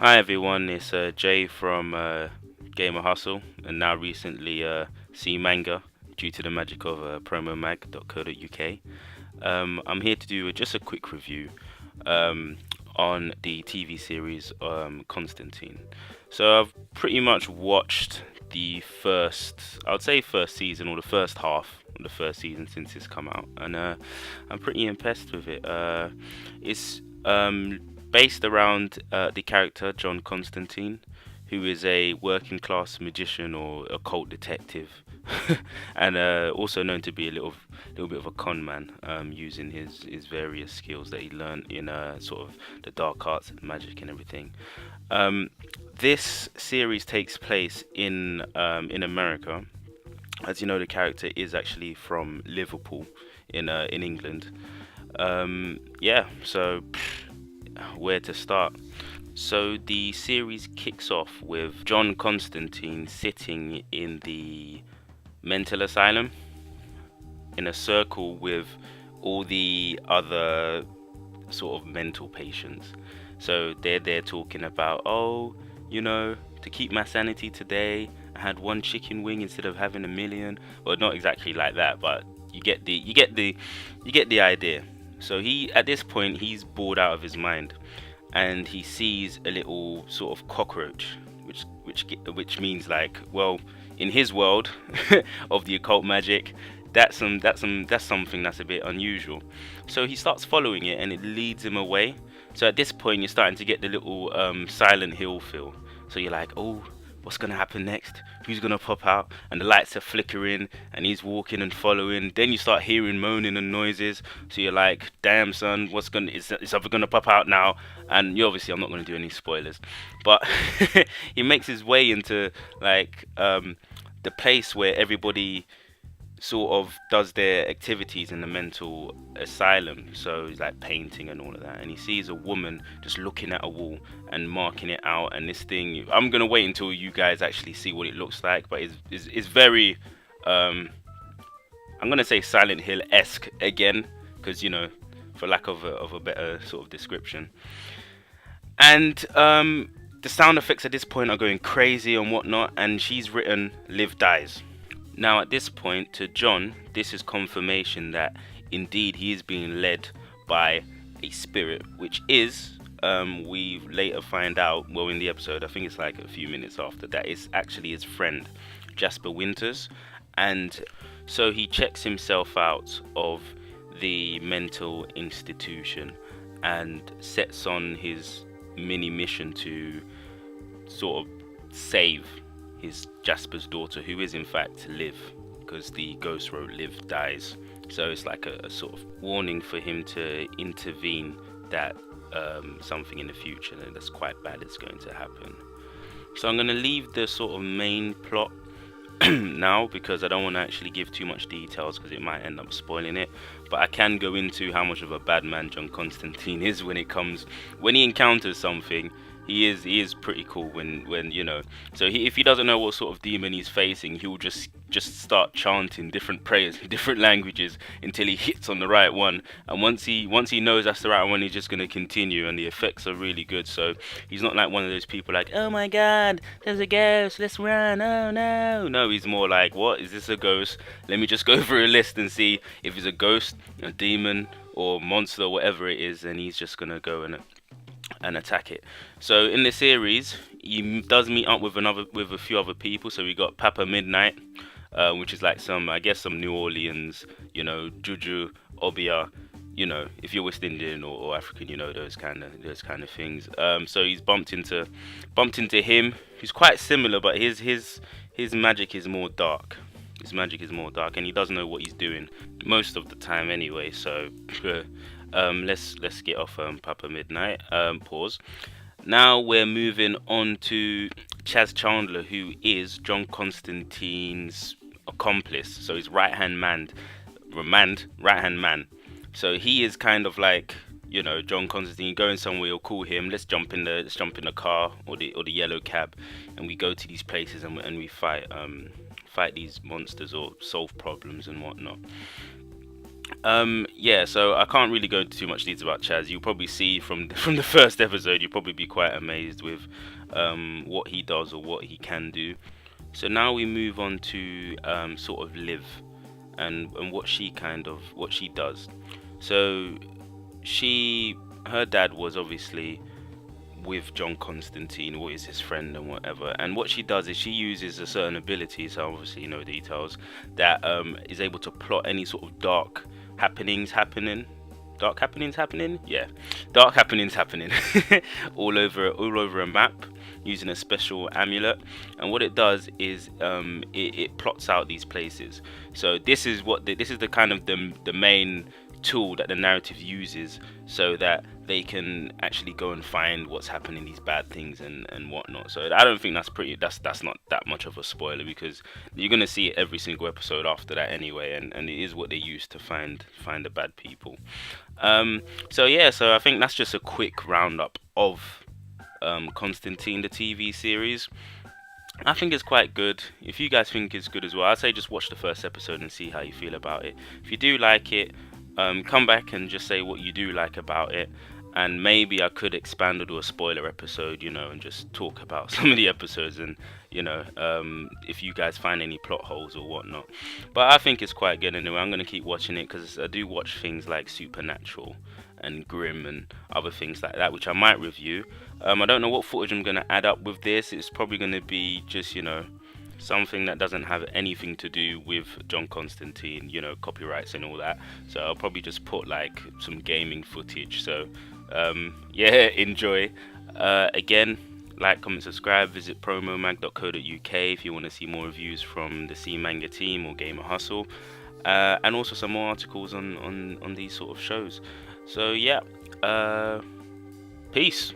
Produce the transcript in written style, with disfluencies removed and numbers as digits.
Hi everyone, it's Jay from Gamer Hustle, and now recently CeeManga, due to the magic of promomag.co.uk. I'm here to do just a quick review um, on the TV series Constantine. So I've pretty much watched the I would say first season or the first half of the first season since it's come out, and I'm pretty impressed with it. It's based around the character John Constantine, who is a working class magician or occult detective, and also known to be a little bit of a con man, using his various skills that he learned in sort of the dark arts and magic and everything. Um, this series takes place in America. As you know, the character is actually from Liverpool in England. Yeah, so where to start? So the series kicks off with John Constantine sitting in the mental asylum in a circle with all the other sort of mental patients. So they're there talking about, oh, to keep my sanity today, I had one chicken wing instead of having a million. Well, not exactly like that, but you get the idea. So he at this point he's bored out of his mind, and he sees a little sort of cockroach, which means like, well, in his world of the occult magic, that's something that's a bit unusual. So he starts following it, and it leads him away. So at this point, you're starting to get the little Silent Hill feel. So you're like, oh, what's gonna happen next? Who's gonna pop out? And the lights are flickering, and he's walking and following. Then you start hearing moaning and noises. So you're like, damn son, it's either gonna pop out now? And you obviously, I'm not gonna do any spoilers, but he makes his way into like the place where everybody sort of does their activities in the mental asylum. So he's like painting and all of that, and he sees a woman just looking at a wall and marking it out. And this thing, I'm gonna wait until you guys actually see what it looks like, but it's very I'm gonna say Silent Hill-esque again, because for lack of a better sort of description. And the sound effects at this point are going crazy and whatnot, and she's written "Live Dies." Now, at this point, to John, this is confirmation that indeed he is being led by a spirit, which is, we later find out, well, in the episode, I think it's like a few minutes after that, it's actually his friend, Jasper Winters. And so he checks himself out of the mental institution and sets on his mini mission to sort of save his Jasper's daughter, who is in fact Liv, because the ghost wrote "Live Dies." So it's like a sort of warning for him to intervene that something in the future that's quite bad is going to happen. So I'm going to leave the sort of main plot now, because I don't want to actually give too much details, because it might end up spoiling it. But I can go into how much of a bad man John Constantine is when he encounters something. He is pretty cool when So if he doesn't know what sort of demon he's facing, he'll just start chanting different prayers in different languages until he hits on the right one. And once he knows that's the right one, he's just gonna continue, and the effects are really good. So he's not like one of those people like, oh my god, there's a ghost, let's run, oh no. No, he's more like, what, is this a ghost? Let me just go through a list and see if it's a ghost, a demon, or monster, whatever it is, and he's just gonna go and attack it. So in the series, he does meet up with a few other people. So we got Papa Midnight, which is like some New Orleans, Juju, Obia, if you're West Indian or African, those kind of things. So he's bumped into him. He's quite similar, but his magic is more dark. His magic is more dark, and he doesn't know what he's doing most of the time anyway. So let's get off Papa Midnight. Pause. Now we're moving on to Chaz Chandler, who is John Constantine's accomplice. So his right hand man. So he is kind of like, John Constantine going somewhere. You'll call him. Let's jump in the car or the yellow cab, and we go to these places and we fight these monsters or solve problems and whatnot. Yeah, so I can't really go into too much detail about Chaz. You'll probably see from from the first episode, you'll probably be quite amazed with what he does or what he can do. So now we move on to sort of Liv and what she does. So her dad was obviously with John Constantine, what is his friend and whatever. And what she does is she uses a certain ability, so obviously no details, that is able to plot any sort of dark happenings happening, yeah, dark happenings happening all over a map using a special amulet. And what it does is it plots out these places. So this is the kind of the main tool that the narrative uses, so that they can actually go and find what's happening, these bad things and whatnot. So I don't think that's not that much of a spoiler, because you're gonna see it every single episode after that anyway, and it is what they use to find the bad people. So yeah, so I think that's just a quick roundup of Constantine, the TV series. I think it's quite good. If you guys think it's good as well, I'd say just watch the first episode and see how you feel about it. If you do like it, come back and just say what you do like about it, and maybe I could expand or do a spoiler episode, and just talk about some of the episodes, and if you guys find any plot holes or whatnot. But I think it's quite good anyway. I'm gonna keep watching it because I do watch things like Supernatural and Grimm and other things like that, which I might review. I don't know what footage I'm gonna add up with this. It's probably gonna be just something that doesn't have anything to do with John Constantine, copyrights and all that. So I'll probably just put like some gaming footage. So yeah, enjoy. Again, like, comment, subscribe. Visit promomag.co.uk if you want to see more reviews from the CeeManga team or Gamer Hustle, and also some more articles on these sort of shows. So yeah, peace.